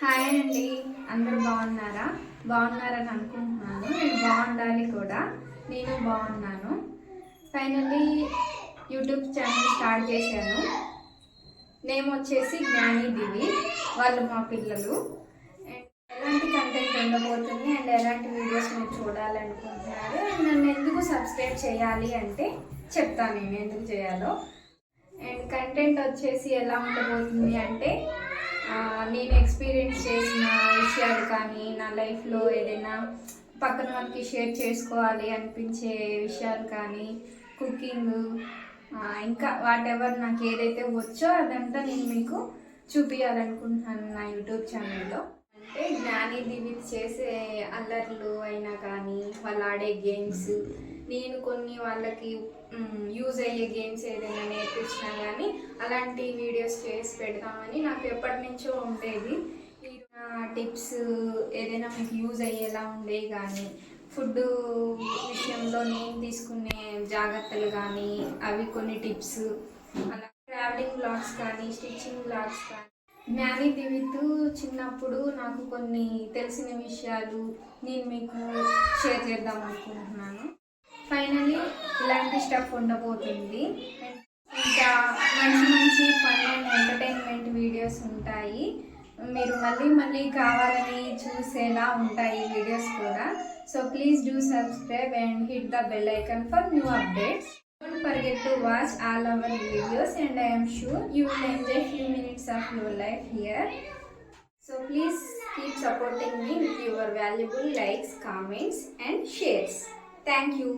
Hi అండి, అందరూ బాగున్నారా? బాగున్నారని అనుకుంటున్నాను. నేను బాగుండాలి కూడా. నేను బాగున్నాను. ఫైనల్లీ యూట్యూబ్ ఛానల్ స్టార్ట్ చేశాను. నేమ్ వచ్చేసి జ్ఞాని దివి. వాళ్ళు మా పిల్లలు. ఎలాంటి కంటెంట్ ఉండబోతుంది అండ్ ఎలాంటి వీడియోస్ మీరు చూడాలనుకుంటున్నారు అండ్ నన్ను ఎందుకు సబ్స్క్రైబ్ చేయాలి అంటే చెప్తాను నేను ఎందుకు చేయాలో. అండ్ కంటెంట్ వచ్చేసి ఎలా ఉండబోతుంది అంటే నేను ఎక్స్పీరియన్స్ చేసిన విషయాలు కానీ నా లైఫ్లో ఏదైనా పక్కన వాళ్ళకి షేర్ చేసుకోవాలి అనిపించే విషయాలు కానీ కుకింగ్ ఇంకా వాటెవర్ నాకు ఏదైతే వచ్చో అదంతా నేను మీకు చూపించాలనుకుంటున్నాను నా యూట్యూబ్ ఛానల్లో. అంటే జ్ఞాని దివి చేసే అల్లర్లు అయినా కానీ వాళ్ళు ఆడే గేమ్స్, నేను కొన్ని వాళ్ళకి యూజ్ అయ్యే గేమ్స్ ఏదైనా నేర్పించినా కానీ అలాంటి వీడియోస్ చేసి పెడతామని నాకు ఎప్పటి నుంచో ఉండేది. ఈ టిప్స్ ఏదైనా మీకు యూజ్ అయ్యేలా ఉండేవి కానీ ఫుడ్ విషయంలో నేను తీసుకునే జాగ్రత్తలు కానీ అవి కొన్ని టిప్స్, అలా ట్రావెలింగ్ బ్లాగ్స్ కానీ స్టిచ్చింగ్ బ్లాగ్స్ కానీ జ్ఞాని దివితో చిన్నప్పుడు నాకు కొన్ని తెలిసిన విషయాలు నేను మీకు షేర్ చేద్దాం అనుకుంటున్నాను. ఫైనలీ ఇలాంటి స్టఫ్ ఉండబోతుంది. ఇంకా మంచి మంచి ఫన్ అండ్ ఎంటర్టైన్మెంట్ వీడియోస్ ఉంటాయి. మీరు మళ్ళీ మళ్ళీ కావాలని చూసేలా ఉంటాయి వీడియోస్ కూడా. So please do subscribe and hit the bell icon for new updates. Don't forget to watch all our videos and I am sure you will enjoy few minutes of your life here. So please keep supporting me with your valuable likes, comments and shares. Thank you.